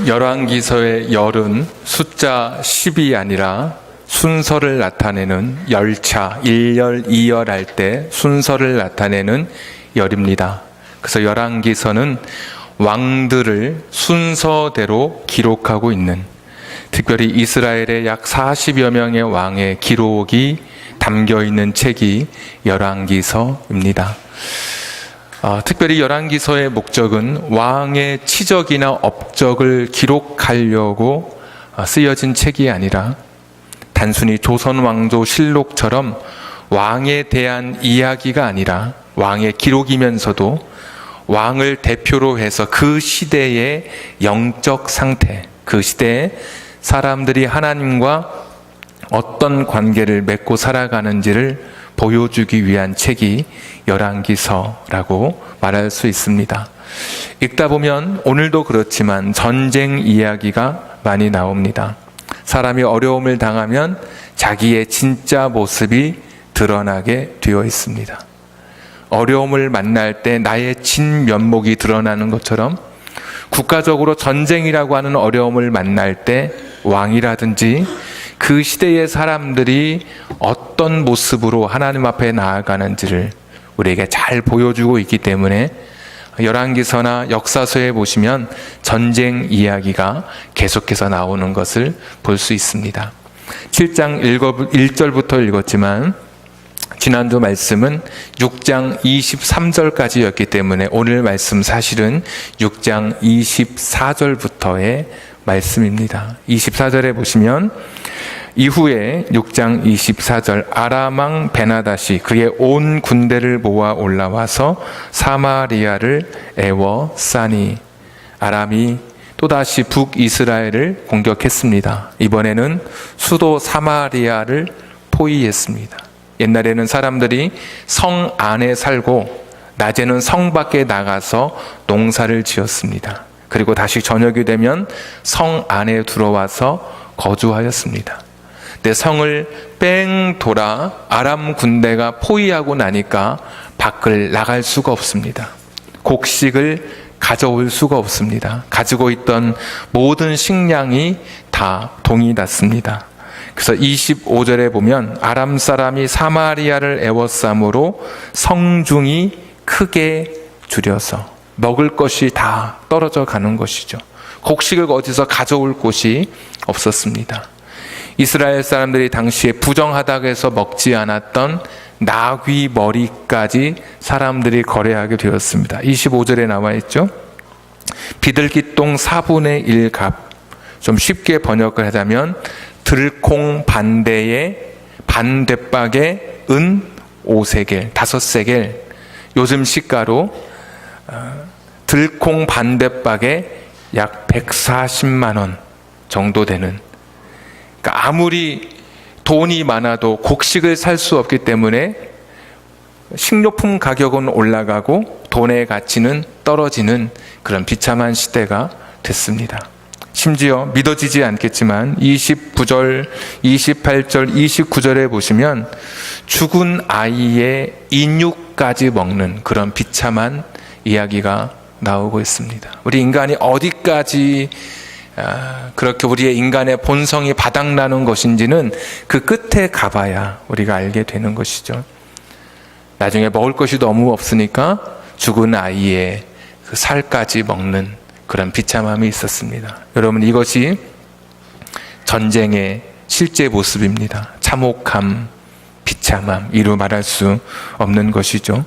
열왕기서의 열은 숫자 10이 아니라 순서를 나타내는 열차, 1열, 2열 할 때 순서를 나타내는 열입니다. 그래서 열왕기서는 왕들을 순서대로 기록하고 있는, 특별히 이스라엘의 약 40여 명의 왕의 기록이 담겨 있는 책이 열왕기서입니다. 특별히 열왕기서의 목적은 왕의 치적이나 업적을 기록하려고 쓰여진 책이 아니라 단순히 조선왕조 실록처럼 왕에 대한 이야기가 아니라 왕의 기록이면서도 왕을 대표로 해서 그 시대의 영적 상태, 그 시대에 사람들이 하나님과 어떤 관계를 맺고 살아가는지를 보여주기 위한 책이 열왕기서라고 말할 수 있습니다. 읽다 보면 오늘도 그렇지만 전쟁 이야기가 많이 나옵니다. 사람이 어려움을 당하면 자기의 진짜 모습이 드러나게 되어 있습니다. 어려움을 만날 때 나의 진면목이 드러나는 것처럼 국가적으로 전쟁이라고 하는 어려움을 만날 때 왕이라든지 그 시대의 사람들이 어떤 모습으로 하나님 앞에 나아가는지를 우리에게 잘 보여주고 있기 때문에 열왕기서나 역사서에 보시면 전쟁 이야기가 계속해서 나오는 것을 볼 수 있습니다. 7장 1절부터 읽었지만 지난주 말씀은 6장 23절까지였기 때문에 오늘 말씀 사실은 6장 24절부터의 말씀입니다. 24절에 보시면 이후에 6장 24절 아람 왕 베나닷이 그의 온 군대를 모아 올라와서 사마리아를 에워싸니 아람이 또다시 북이스라엘을 공격했습니다. 이번에는 수도 사마리아를 포위했습니다. 옛날에는 사람들이 성 안에 살고 낮에는 성 밖에 나가서 농사를 지었습니다. 그리고 다시 저녁이 되면 성 안에 들어와서 거주하였습니다. 내 성을 뺑 돌아 아람 군대가 포위하고 나니까 밖을 나갈 수가 없습니다. 곡식을 가져올 수가 없습니다. 가지고 있던 모든 식량이 다 동이 났습니다. 그래서 25절에 보면 아람 사람이 사마리아를 에워싸므로 성중이 크게 줄여서 먹을 것이 다 떨어져 가는 것이죠. 곡식을 어디서 가져올 곳이 없었습니다. 이스라엘 사람들이 당시에 부정하다고 해서 먹지 않았던 나귀 머리까지 사람들이 거래하게 되었습니다. 25절에 나와 있죠. 비둘기똥 4분의 1값, 좀 쉽게 번역을 하자면 들콩 반대에 반대박에 은 5세겔, 5세겔, 요즘 시가로 들콩 반대박에 약 140만 원 정도 되는, 그러니까 아무리 돈이 많아도 곡식을 살 수 없기 때문에 식료품 가격은 올라가고 돈의 가치는 떨어지는 그런 비참한 시대가 됐습니다. 심지어 믿어지지 않겠지만 29절, 28절, 29절에 보시면 죽은 아이의 인육까지 먹는 그런 비참한 이야기가 나오고 있습니다. 우리 인간이 어디까지 그렇게 우리의 인간의 본성이 바닥나는 것인지는 그 끝에 가봐야 우리가 알게 되는 것이죠. 나중에 먹을 것이 너무 없으니까 죽은 아이의 그 살까지 먹는 그런 비참함이 있었습니다. 여러분, 이것이 전쟁의 실제 모습입니다. 참혹함, 비참함, 이루 말할 수 없는 것이죠.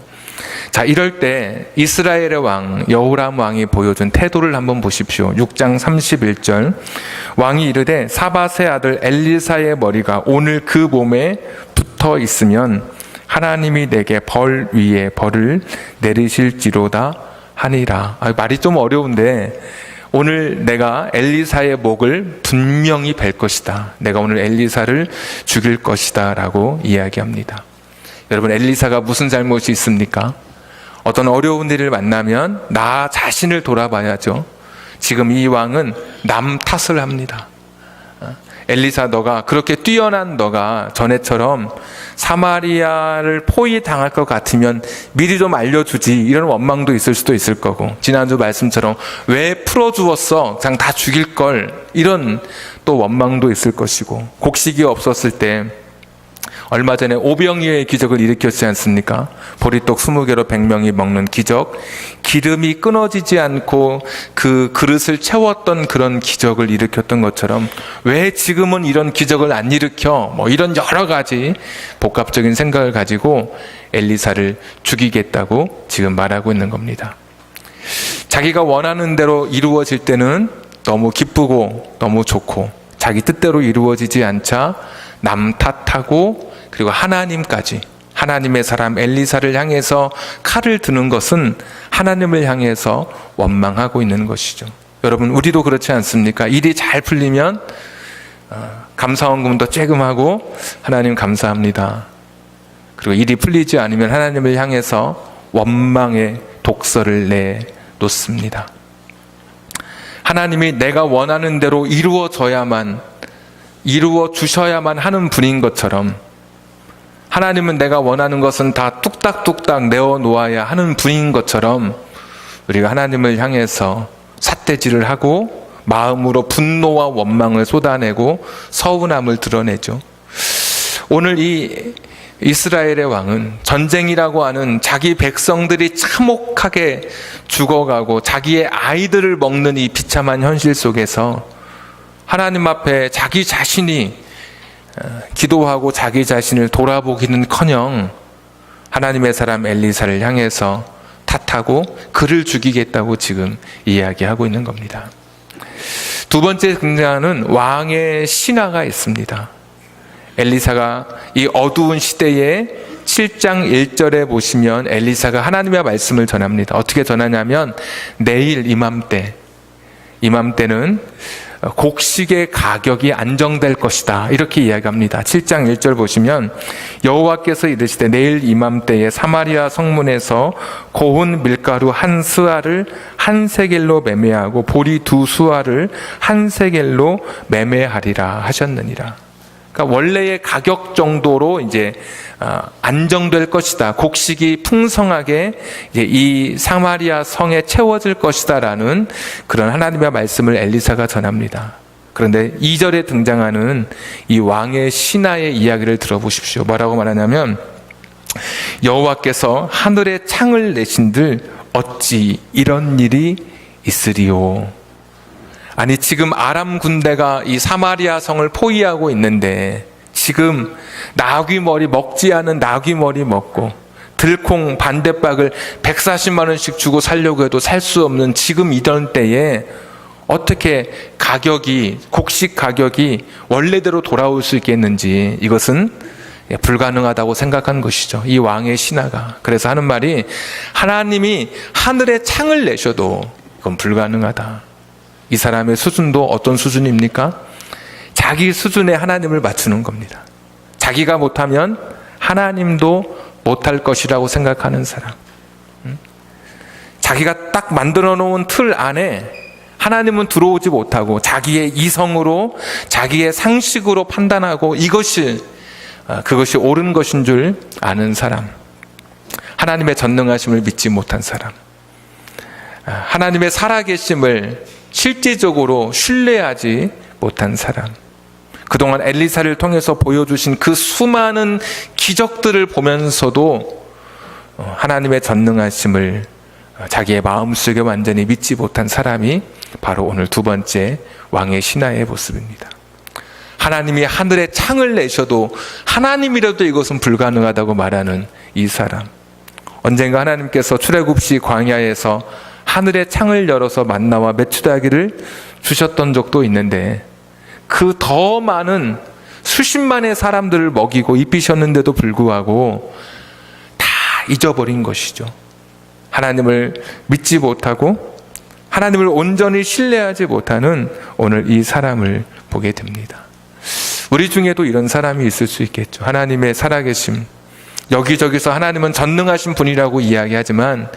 자, 이럴 때 이스라엘의 왕 여호람 왕이 보여준 태도를 한번 보십시오. 6장 31절 왕이 이르되 사밧의 아들 엘리사의 머리가 오늘 그 몸에 붙어 있으면 하나님이 내게 벌 위에 벌을 내리실지로다 하니라. 말이 좀 어려운데 오늘 내가 엘리사의 목을 분명히 벨 것이다. 내가 오늘 엘리사를 죽일 것이다 라고 이야기합니다. 여러분, 엘리사가 무슨 잘못이 있습니까? 어떤 어려운 일을 만나면 나 자신을 돌아봐야죠. 지금 이 왕은 남 탓을 합니다. 엘리사, 너가 그렇게 뛰어난 너가 전에처럼 사마리아를 포위당할 것 같으면 미리 좀 알려주지, 이런 원망도 있을 수도 있을 거고, 지난주 말씀처럼 왜 풀어주었어, 그냥 다 죽일 걸, 이런 또 원망도 있을 것이고, 곡식이 없었을 때 얼마 전에 오병이어의 기적을 일으켰지 않습니까? 보리떡 20개로 100명이 먹는 기적, 기름이 끊어지지 않고 그 그릇을 채웠던 그런 기적을 일으켰던 것처럼 왜 지금은 이런 기적을 안 일으켜? 뭐 이런 여러 가지 복합적인 생각을 가지고 엘리사를 죽이겠다고 지금 말하고 있는 겁니다. 자기가 원하는 대로 이루어질 때는 너무 기쁘고 너무 좋고, 자기 뜻대로 이루어지지 않자 남 탓하고, 그리고 하나님까지, 하나님의 사람 엘리사를 향해서 칼을 드는 것은 하나님을 향해서 원망하고 있는 것이죠. 여러분, 우리도 그렇지 않습니까? 일이 잘 풀리면 감사원금도 쬐금하고 하나님 감사합니다. 그리고 일이 풀리지 않으면 하나님을 향해서 원망의 독서를 내놓습니다. 하나님이 내가 원하는 대로 이루어 주셔야만 하는 분인 것처럼, 하나님은 내가 원하는 것은 다 뚝딱뚝딱 내어놓아야 하는 분인 것처럼 우리가 하나님을 향해서 삿대질을 하고 마음으로 분노와 원망을 쏟아내고 서운함을 드러내죠. 오늘 이 이스라엘의 왕은 전쟁이라고 하는 자기 백성들이 참혹하게 죽어가고 자기의 아이들을 먹는 이 비참한 현실 속에서 하나님 앞에 자기 자신이 기도하고 자기 자신을 돌아보기는커녕 하나님의 사람 엘리사를 향해서 탓하고 그를 죽이겠다고 지금 이야기하고 있는 겁니다. 두 번째 등장하는 왕의 신하가 있습니다. 엘리사가 이 어두운 시대에 7장 1절에 보시면 엘리사가 하나님의 말씀을 전합니다. 어떻게 전하냐면, 내일 이맘때는 곡식의 가격이 안정될 것이다, 이렇게 이야기합니다. 7장 1절 보시면 여호와께서 이르시되 내일 이맘때에 사마리아 성문에서 고운 밀가루 한 스아를 한 세겔로 매매하고 보리 2수아를 한 세겔로 매매하리라 하셨느니라. 그러니까 원래의 가격 정도로 이제 안정될 것이다, 곡식이 풍성하게 이제 이 사마리아 성에 채워질 것이다라는 그런 하나님의 말씀을 엘리사가 전합니다. 그런데 2절에 등장하는 이 왕의 신하의 이야기를 들어보십시오. 뭐라고 말하냐면, 여호와께서 하늘에 창을 내신들 어찌 이런 일이 있으리요. 아니, 지금 아람 군대가 이 사마리아 성을 포위하고 있는데, 지금 나귀머리, 먹지 않은 나귀머리 먹고 들콩 반대박을 140만 원씩 주고 살려고 해도 살 수 없는 지금 이런 때에 어떻게 곡식 가격이 원래대로 돌아올 수 있겠는지, 이것은 불가능하다고 생각한 것이죠, 이 왕의 신하가. 그래서 하는 말이, 하나님이 하늘에 창을 내셔도 이건 불가능하다. 이 사람의 수준도 어떤 수준입니까? 자기 수준에 하나님을 맞추는 겁니다. 자기가 못하면 하나님도 못할 것이라고 생각하는 사람. 자기가 딱 만들어 놓은 틀 안에 하나님은 들어오지 못하고 자기의 이성으로, 자기의 상식으로 판단하고 그것이 옳은 것인 줄 아는 사람. 하나님의 전능하심을 믿지 못한 사람. 하나님의 살아계심을 실제적으로 신뢰하지 못한 사람. 그동안 엘리사를 통해서 보여주신 그 수많은 기적들을 보면서도 하나님의 전능하심을 자기의 마음속에 완전히 믿지 못한 사람이 바로 오늘 두 번째 왕의 신하의 모습입니다. 하나님이 하늘에 창을 내셔도 하나님이라도 이것은 불가능하다고 말하는 이 사람. 언젠가 하나님께서 출애굽시 광야에서 하늘의 창을 열어서 만나와 메추라기를 주셨던 적도 있는데, 그 더 많은 수십만의 사람들을 먹이고 입히셨는데도 불구하고 다 잊어버린 것이죠. 하나님을 믿지 못하고 하나님을 온전히 신뢰하지 못하는 오늘 이 사람을 보게 됩니다. 우리 중에도 이런 사람이 있을 수 있겠죠. 하나님의 살아계심, 여기저기서 하나님은 전능하신 분이라고 이야기하지만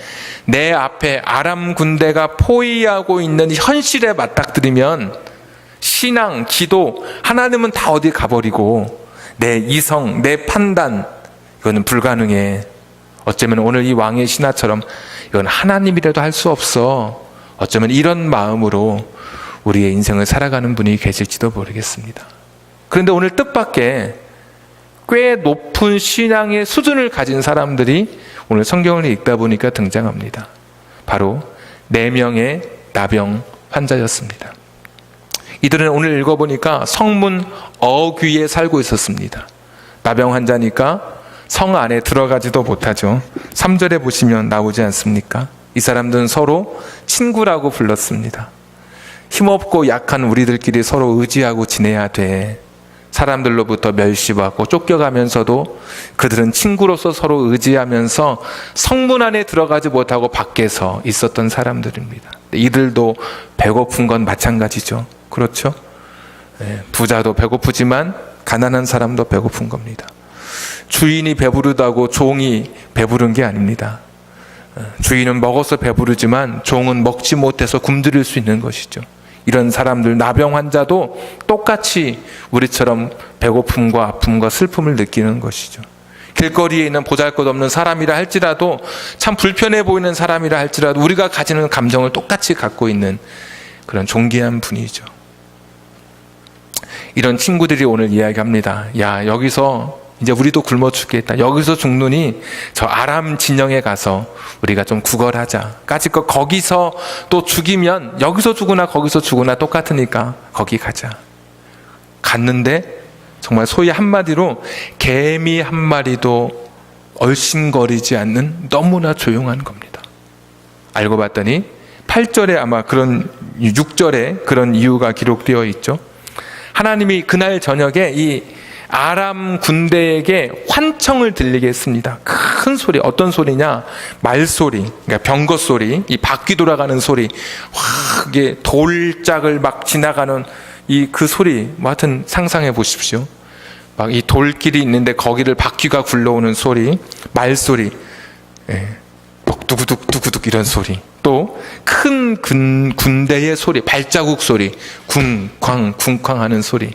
내 앞에 아람 군대가 포위하고 있는 현실에 맞닥뜨리면 신앙, 기도, 하나님은 다 어디 가버리고 내 이성, 내 판단, 이거는 불가능해. 어쩌면 오늘 이 왕의 신하처럼 이건 하나님이라도 할 수 없어. 어쩌면 이런 마음으로 우리의 인생을 살아가는 분이 계실지도 모르겠습니다. 그런데 오늘 뜻밖의 꽤 높은 신앙의 수준을 가진 사람들이 오늘 성경을 읽다 보니까 등장합니다. 바로 4명의 나병 환자였습니다. 이들은 오늘 읽어보니까 성문 어귀에 살고 있었습니다. 나병 환자니까 성 안에 들어가지도 못하죠. 3절에 보시면 나오지 않습니까? 이 사람들은 서로 친구라고 불렀습니다. 힘없고 약한 우리들끼리 서로 의지하고 지내야 돼. 사람들로부터 멸시받고 쫓겨가면서도 그들은 친구로서 서로 의지하면서 성문 안에 들어가지 못하고 밖에서 있었던 사람들입니다. 이들도 배고픈 건 마찬가지죠. 그렇죠? 부자도 배고프지만 가난한 사람도 배고픈 겁니다. 주인이 배부르다고 종이 배부른 게 아닙니다. 주인은 먹어서 배부르지만 종은 먹지 못해서 굶주릴 수 있는 것이죠. 이런 사람들, 나병 환자도 똑같이 우리처럼 배고픔과 아픔과 슬픔을 느끼는 것이죠. 길거리에 있는 보잘것없는 사람이라 할지라도, 참 불편해 보이는 사람이라 할지라도 우리가 가지는 감정을 똑같이 갖고 있는 그런 존귀한 분이죠. 이런 친구들이 오늘 이야기합니다. 야, 여기서 이제 우리도 굶어 죽겠다. 여기서 죽느니 저 아람 진영에 가서 우리가 좀 구걸하자. 까짓 거 거기서 또 죽이면 여기서 죽으나 거기서 죽으나 똑같으니까 거기 가자. 갔는데 정말 소위 한마디로 개미 한 마리도 얼씬거리지 않는 너무나 조용한 겁니다. 알고 봤더니 8절에 아마 그런 6절에 그런 이유가 기록되어 있죠. 하나님이 그날 저녁에 이 아람 군대에게 환청을 들리게 했습니다. 큰 소리, 어떤 소리냐? 말소리, 그러니까 병거 소리, 이 바퀴 돌아가는 소리, 이게 돌짝을 막 지나가는 그 소리, 뭐 하여튼 상상해 보십시오. 막 이 돌길이 있는데 거기를 바퀴가 굴러오는 소리, 말소리, 막 두구둑 두구둑 이런 소리, 또 큰 군대의 소리, 발자국 소리, 쿵쾅 쿵쾅 하는 소리.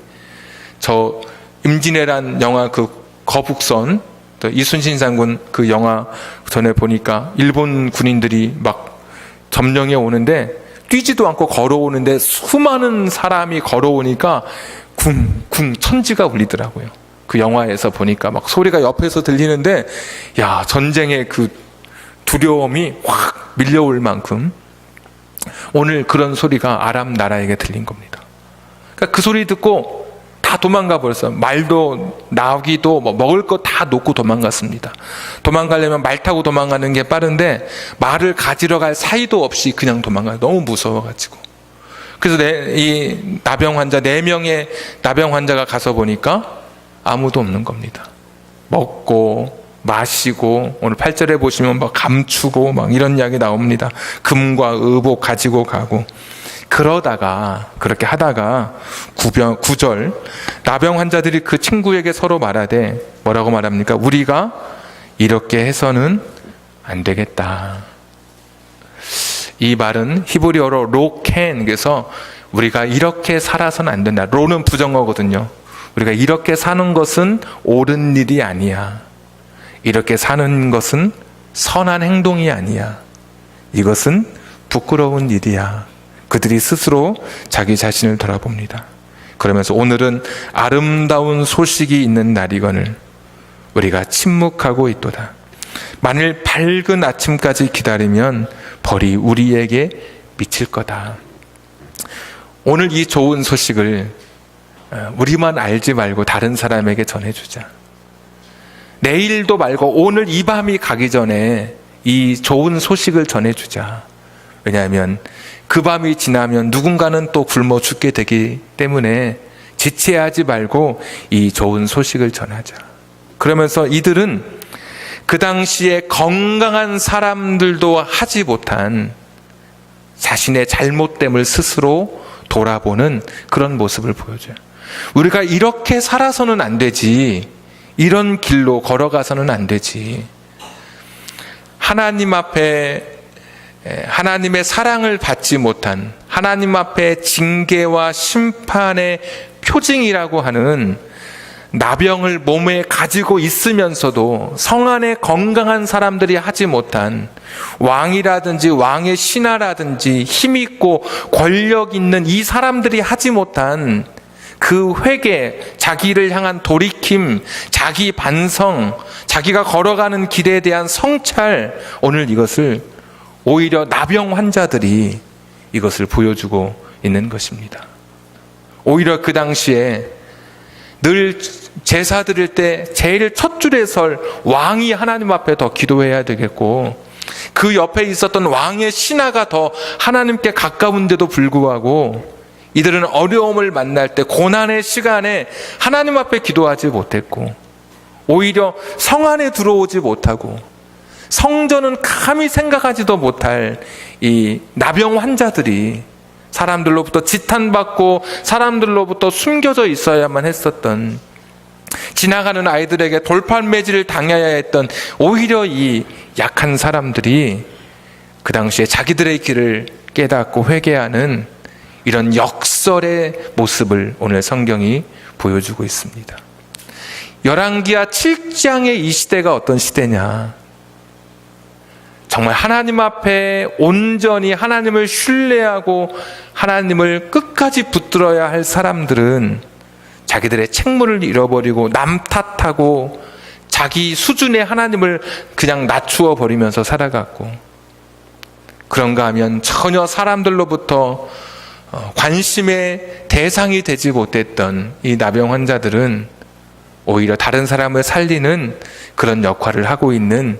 저 임진왜란 영화 그 거북선, 또 이순신 장군 그 영화 전에 보니까 일본 군인들이 막 점령해 오는데 뛰지도 않고 걸어오는데 수많은 사람이 걸어오니까 쿵쿵 천지가 울리더라고요. 그 영화에서 보니까 막 소리가 옆에서 들리는데, 야, 전쟁의 그 두려움이 확 밀려올 만큼 오늘 그런 소리가 아람 나라에게 들린 겁니다. 그러니까 그 소리 듣고 다 도망가 버렸어요. 말도 나귀도 뭐 먹을 거 다 놓고 도망갔습니다. 도망가려면 말 타고 도망가는 게 빠른데 말을 가지러 갈 사이도 없이 그냥 도망가요. 너무 무서워가지고. 그래서 이 나병 환자 4명의 나병 환자가 가서 보니까 아무도 없는 겁니다. 먹고 마시고, 오늘 8절에 보시면 막 감추고 막 이런 이야기 나옵니다. 금과 의복 가지고 가고. 그러다가, 그렇게 하다가 9절, 나병 환자들이 그 친구에게 서로 말하되, 뭐라고 말합니까? 우리가 이렇게 해서는 안 되겠다. 이 말은 히브리어로 로켄, 그래서 우리가 이렇게 살아서는 안 된다. 로는 부정어거든요. 우리가 이렇게 사는 것은 옳은 일이 아니야. 이렇게 사는 것은 선한 행동이 아니야. 이것은 부끄러운 일이야. 그들이 스스로 자기 자신을 돌아봅니다. 그러면서 오늘은 아름다운 소식이 있는 날이거늘 우리가 침묵하고 있도다. 만일 밝은 아침까지 기다리면 벌이 우리에게 미칠 거다. 오늘 이 좋은 소식을 우리만 알지 말고 다른 사람에게 전해주자. 내일도 말고 오늘 이 밤이 가기 전에 이 좋은 소식을 전해주자. 왜냐하면 그 밤이 지나면 누군가는 또 굶어 죽게 되기 때문에 지체하지 말고 이 좋은 소식을 전하자. 그러면서 이들은 그 당시에 건강한 사람들도 하지 못한 자신의 잘못됨을 스스로 돌아보는 그런 모습을 보여줘요. 우리가 이렇게 살아서는 안 되지. 이런 길로 걸어가서는 안 되지. 하나님 앞에 하나님의 사랑을 받지 못한, 하나님 앞에 징계와 심판의 표징이라고 하는 나병을 몸에 가지고 있으면서도 성 안에 건강한 사람들이 하지 못한, 왕이라든지 왕의 신하라든지 힘있고 권력 있는 이 사람들이 하지 못한 그 회개, 자기를 향한 돌이킴, 자기 반성, 자기가 걸어가는 길에 대한 성찰, 오늘 이것을 오히려 나병 환자들이 이것을 보여주고 있는 것입니다. 오히려 그 당시에 늘 제사 드릴 때 제일 첫 줄에 설 왕이 하나님 앞에 더 기도해야 되겠고, 그 옆에 있었던 왕의 신하가 더 하나님께 가까운데도 불구하고 이들은 어려움을 만날 때, 고난의 시간에 하나님 앞에 기도하지 못했고, 오히려 성 안에 들어오지 못하고 성전은 감히 생각하지도 못할 이 나병 환자들이 사람들로부터 지탄받고 사람들로부터 숨겨져 있어야만 했었던, 지나가는 아이들에게 돌팔매질을 당해야 했던 오히려 이 약한 사람들이 그 당시에 자기들의 길을 깨닫고 회개하는 이런 역설의 모습을 오늘 성경이 보여주고 있습니다. 열왕기하 7장의 이 시대가 어떤 시대냐? 정말 하나님 앞에 온전히 하나님을 신뢰하고 하나님을 끝까지 붙들어야 할 사람들은 자기들의 책무를 잃어버리고 남 탓하고 자기 수준의 하나님을 그냥 낮추어 버리면서 살아갔고, 그런가 하면 전혀 사람들로부터 관심의 대상이 되지 못했던 이 나병 환자들은 오히려 다른 사람을 살리는 그런 역할을 하고 있는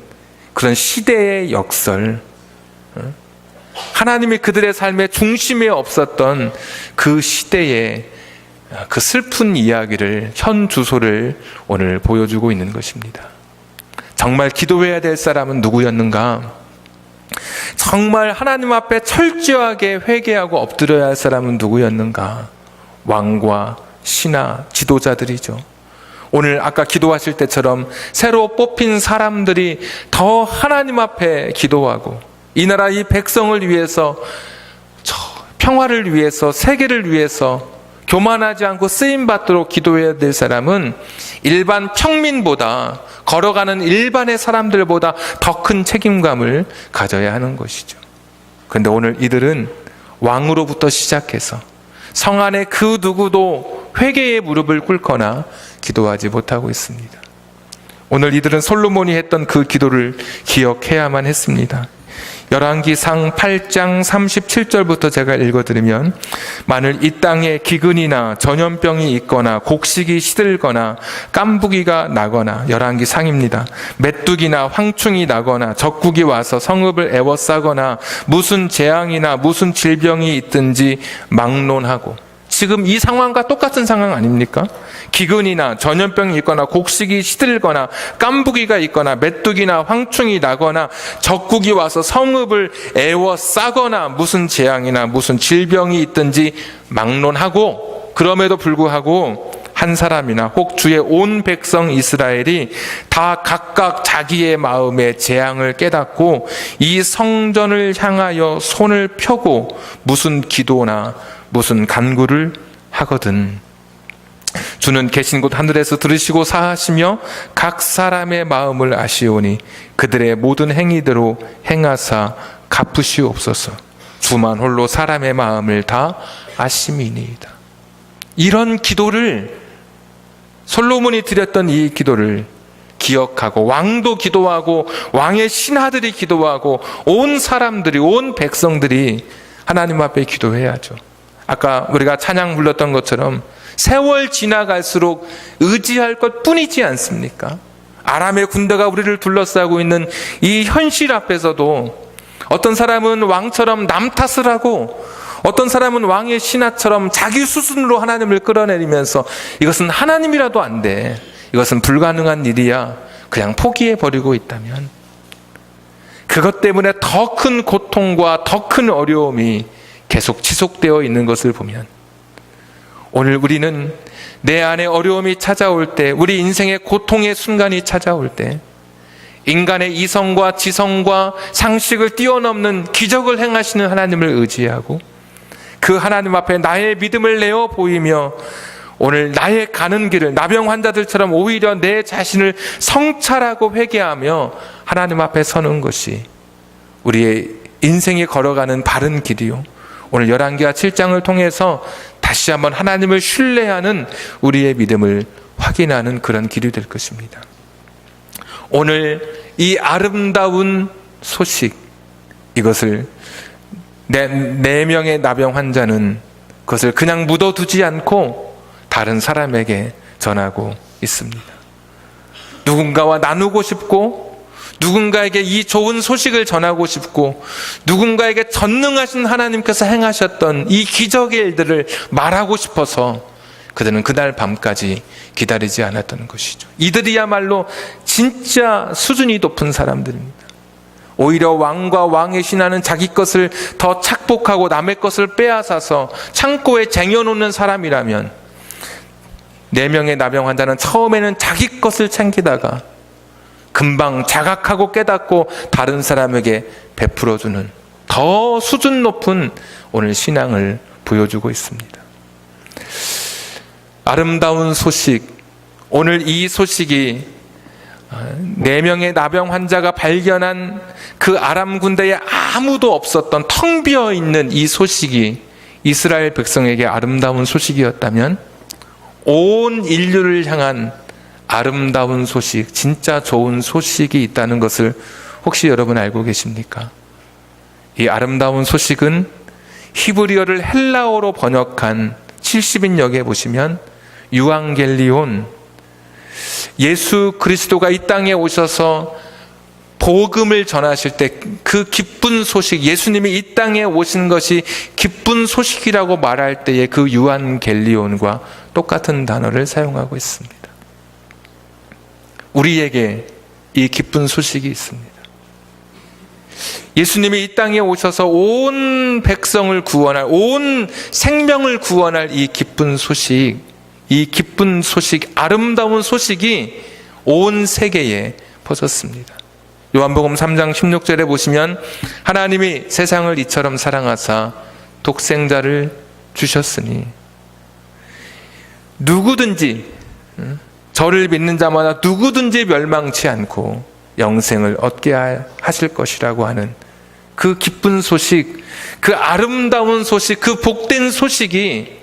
그런 시대의 역설, 하나님이 그들의 삶의 중심에 없었던 그 시대의 그 슬픈 이야기를, 현 주소를 오늘 보여주고 있는 것입니다. 정말 기도해야 될 사람은 누구였는가? 정말 하나님 앞에 철저하게 회개하고 엎드려야 할 사람은 누구였는가? 왕과 신하, 지도자들이죠. 오늘 아까 기도하실 때처럼 새로 뽑힌 사람들이 더 하나님 앞에 기도하고 이 나라 이 백성을 위해서, 평화를 위해서, 세계를 위해서 교만하지 않고 쓰임받도록 기도해야 될 사람은 일반 평민보다, 걸어가는 일반의 사람들보다 더 큰 책임감을 가져야 하는 것이죠. 그런데 오늘 이들은 왕으로부터 시작해서 성 안에 그 누구도 회개의 무릎을 꿇거나 기도하지 못하고 있습니다. 오늘 이들은 솔로몬이 했던 그 기도를 기억해야만 했습니다. 열왕기상 8장 37절부터 제가 읽어드리면, 만일 이 땅에 기근이나 전염병이 있거나 곡식이 시들거나 깐부기가 나거나, 열왕기상입니다. 메뚜기나 황충이 나거나 적국이 와서 성읍을 에워싸거나 무슨 재앙이나 무슨 질병이 있든지 막론하고. 지금 이 상황과 똑같은 상황 아닙니까? 기근이나 전염병이 있거나 곡식이 시들거나 깐부기가 있거나 메뚜기나 황충이 나거나 적국이 와서 성읍을 에워싸거나 무슨 재앙이나 무슨 질병이 있든지 막론하고, 그럼에도 불구하고 한 사람이나 혹 주의 온 백성 이스라엘이 다 각각 자기의 마음의 재앙을 깨닫고 이 성전을 향하여 손을 펴고 무슨 기도나 무슨 간구를 하거든, 주는 계신 곳 하늘에서 들으시고 사하시며 각 사람의 마음을 아시오니 그들의 모든 행위대로 행하사 갚으시옵소서. 주만 홀로 사람의 마음을 다 아심이니이다. 이런 기도를, 솔로몬이 드렸던 이 기도를 기억하고, 왕도 기도하고 왕의 신하들이 기도하고 온 사람들이, 온 백성들이 하나님 앞에 기도해야죠. 아까 우리가 찬양 불렀던 것처럼 세월 지나갈수록 의지할 것 뿐이지 않습니까? 아람의 군대가 우리를 둘러싸고 있는 이 현실 앞에서도 어떤 사람은 왕처럼 남 탓을 하고, 어떤 사람은 왕의 신하처럼 자기 수순으로 하나님을 끌어내리면서 이것은 하나님이라도 안 돼, 이것은 불가능한 일이야, 그냥 포기해버리고 있다면, 그것 때문에 더 큰 고통과 더 큰 어려움이 계속 지속되어 있는 것을 보면, 오늘 우리는 내 안에 어려움이 찾아올 때, 우리 인생의 고통의 순간이 찾아올 때, 인간의 이성과 지성과 상식을 뛰어넘는 기적을 행하시는 하나님을 의지하고 그 하나님 앞에 나의 믿음을 내어 보이며 오늘 나의 가는 길을 나병 환자들처럼 오히려 내 자신을 성찰하고 회개하며 하나님 앞에 서는 것이 우리의 인생이 걸어가는 바른 길이요, 오늘 열왕기하 7장을 통해서 다시 한번 하나님을 신뢰하는 우리의 믿음을 확인하는 그런 길이 될 것입니다. 오늘 이 아름다운 소식, 이것을 네 명의 나병 환자는 그것을 그냥 묻어두지 않고 다른 사람에게 전하고 있습니다. 누군가와 나누고 싶고, 누군가에게 이 좋은 소식을 전하고 싶고, 누군가에게 전능하신 하나님께서 행하셨던 이 기적의 일들을 말하고 싶어서 그들은 그날 밤까지 기다리지 않았던 것이죠. 이들이야말로 진짜 수준이 높은 사람들입니다. 오히려 왕과 왕의 신하는 자기 것을 더 착복하고 남의 것을 빼앗아서 창고에 쟁여놓는 사람이라면, 4명의 나병 환자는 처음에는 자기 것을 챙기다가 금방 자각하고 깨닫고 다른 사람에게 베풀어주는 더 수준 높은 오늘 신앙을 보여주고 있습니다. 아름다운 소식, 오늘 이 소식이 4명의 나병 환자가 발견한 그 아람 군대에 아무도 없었던 텅 비어 있는 이 소식이 이스라엘 백성에게 아름다운 소식이었다면, 온 인류를 향한 아름다운 소식, 진짜 좋은 소식이 있다는 것을 혹시 여러분 알고 계십니까? 이 아름다운 소식은 히브리어를 헬라어로 번역한 70인역에 보시면 유앙겔리온, 예수 그리스도가 이 땅에 오셔서 복음을 전하실 때 그 기쁜 소식, 예수님이 이 땅에 오신 것이 기쁜 소식이라고 말할 때의 그 유앙겔리온과 똑같은 단어를 사용하고 있습니다. 우리에게 이 기쁜 소식이 있습니다. 예수님이 이 땅에 오셔서 온 백성을 구원할, 온 생명을 구원할 이 기쁜 소식, 이 기쁜 소식, 아름다운 소식이 온 세계에 퍼졌습니다. 요한복음 3장 16절에 보시면 하나님이 세상을 이처럼 사랑하사 독생자를 주셨으니 누구든지, 저를 믿는 자마다 누구든지 멸망치 않고 영생을 얻게 하실 것이라고 하는 그 기쁜 소식, 그 아름다운 소식, 그 복된 소식이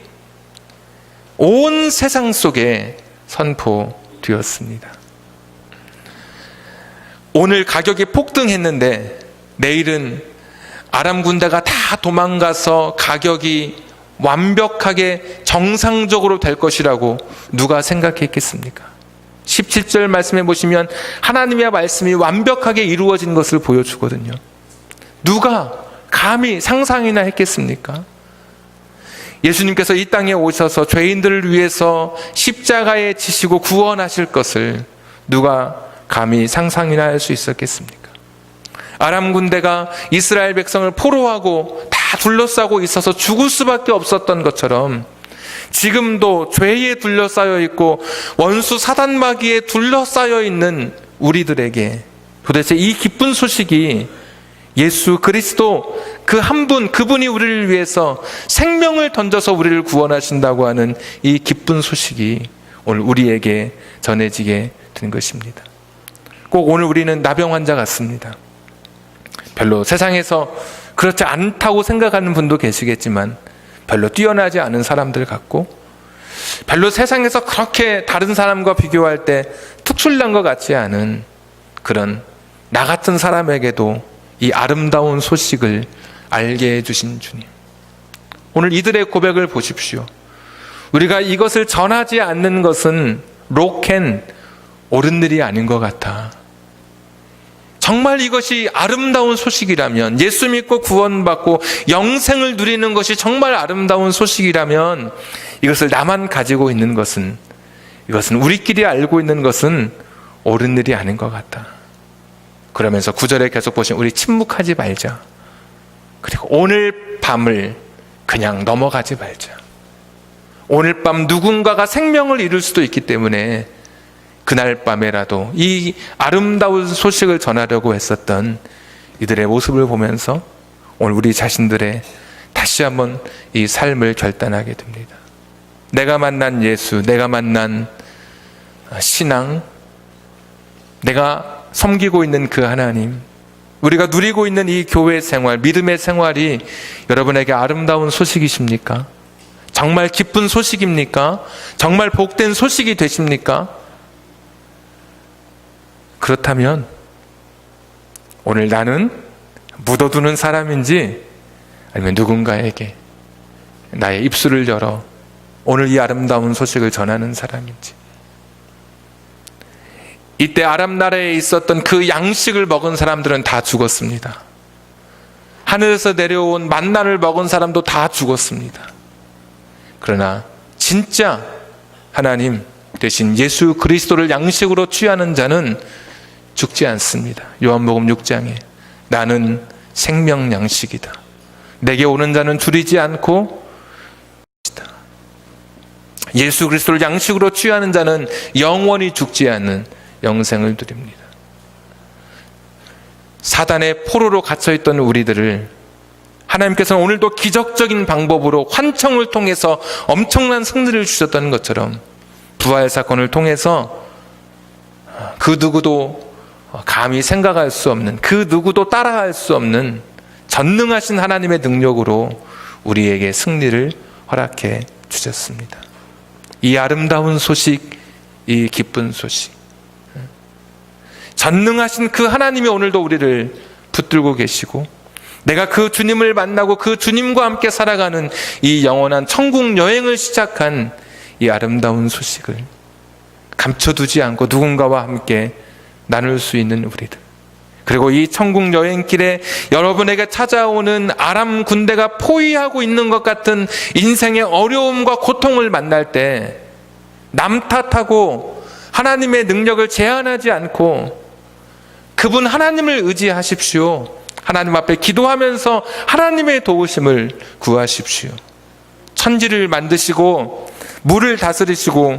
온 세상 속에 선포되었습니다. 오늘 가격이 폭등했는데 내일은 아람 군대가 다 도망가서 가격이 완벽하게 정상적으로 될 것이라고 누가 생각했겠습니까? 17절 말씀해 보시면 하나님의 말씀이 완벽하게 이루어진 것을 보여주거든요. 누가 감히 상상이나 했겠습니까? 예수님께서 이 땅에 오셔서 죄인들을 위해서 십자가에 지시고 구원하실 것을 누가 감히 상상이나 할 수 있었겠습니까? 아람 군대가 이스라엘 백성을 포로하고 다 둘러싸고 있어서 죽을 수밖에 없었던 것처럼 지금도 죄에 둘러싸여 있고 원수 사단마귀에 둘러싸여 있는 우리들에게 도대체 이 기쁜 소식이 예수 그리스도 그 한 분, 그분이 우리를 위해서 생명을 던져서 우리를 구원하신다고 하는 이 기쁜 소식이 오늘 우리에게 전해지게 된 것입니다. 꼭 오늘 우리는 나병 환자 같습니다. 별로 세상에서 그렇지 않다고 생각하는 분도 계시겠지만 별로 뛰어나지 않은 사람들 같고 별로 세상에서 그렇게 다른 사람과 비교할 때 특출난 것 같지 않은 그런 나 같은 사람에게도 이 아름다운 소식을 알게 해주신 주님, 오늘 이들의 고백을 보십시오. 우리가 이것을 전하지 않는 것은 로켓 옳은 일이 아닌 것 같아. 정말 이것이 아름다운 소식이라면, 예수 믿고 구원받고 영생을 누리는 것이 정말 아름다운 소식이라면 이것을 나만 가지고 있는 것은, 이것은 우리끼리 알고 있는 것은 옳은 일이 아닌 것 같다. 그러면서 9절에 계속 보시면 우리 침묵하지 말자. 그리고 오늘 밤을 그냥 넘어가지 말자. 오늘 밤 누군가가 생명을 잃을 수도 있기 때문에 그날 밤에라도 이 아름다운 소식을 전하려고 했었던 이들의 모습을 보면서 오늘 우리 자신들의 다시 한번 이 삶을 결단하게 됩니다. 내가 만난 예수, 내가 만난 신앙, 내가 섬기고 있는 그 하나님, 우리가 누리고 있는 이 교회 생활, 믿음의 생활이 여러분에게 아름다운 소식이십니까? 정말 기쁜 소식입니까? 정말 복된 소식이 되십니까? 그렇다면 오늘 나는 묻어두는 사람인지 아니면 누군가에게 나의 입술을 열어 오늘 이 아름다운 소식을 전하는 사람인지. 이때 아람 나라에 있었던 그 양식을 먹은 사람들은 다 죽었습니다. 하늘에서 내려온 만나를 먹은 사람도 다 죽었습니다. 그러나 진짜 하나님 대신 예수 그리스도를 양식으로 취하는 자는 죽지 않습니다. 요한복음 6장에 나는 생명 양식이다. 내게 오는 자는 줄이지 않고 예수 그리스도를 양식으로 취하는 자는 영원히 죽지 않는 영생을 누립니다. 사단의 포로로 갇혀있던 우리들을 하나님께서는 오늘도 기적적인 방법으로 환청을 통해서 엄청난 승리를 주셨던 것처럼 부활 사건을 통해서 그 누구도 감히 생각할 수 없는, 그 누구도 따라할 수 없는 전능하신 하나님의 능력으로 우리에게 승리를 허락해 주셨습니다. 이 아름다운 소식, 이 기쁜 소식, 전능하신 그 하나님이 오늘도 우리를 붙들고 계시고 내가 그 주님을 만나고 그 주님과 함께 살아가는 이 영원한 천국 여행을 시작한 이 아름다운 소식을 감춰두지 않고 누군가와 함께 나눌 수 있는 우리들, 그리고 이 천국 여행길에 여러분에게 찾아오는 아람 군대가 포위하고 있는 것 같은 인생의 어려움과 고통을 만날 때 남 탓하고 하나님의 능력을 제한하지 않고 그분 하나님을 의지하십시오. 하나님 앞에 기도하면서 하나님의 도우심을 구하십시오. 천지를 만드시고 물을 다스리시고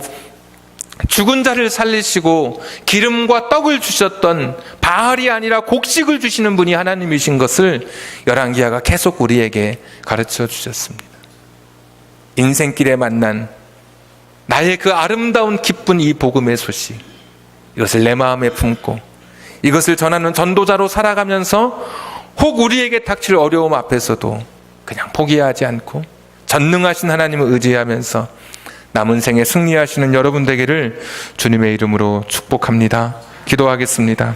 죽은 자를 살리시고 기름과 떡을 주셨던 바알이 아니라 곡식을 주시는 분이 하나님이신 것을 열왕기하가 계속 우리에게 가르쳐 주셨습니다. 인생길에 만난 나의 그 아름다운 기쁜 이 복음의 소식, 이것을 내 마음에 품고 이것을 전하는 전도자로 살아가면서 혹 우리에게 닥칠 어려움 앞에서도 그냥 포기하지 않고 전능하신 하나님을 의지하면서 남은 생에 승리하시는 여러분 되기를 주님의 이름으로 축복합니다. 기도하겠습니다.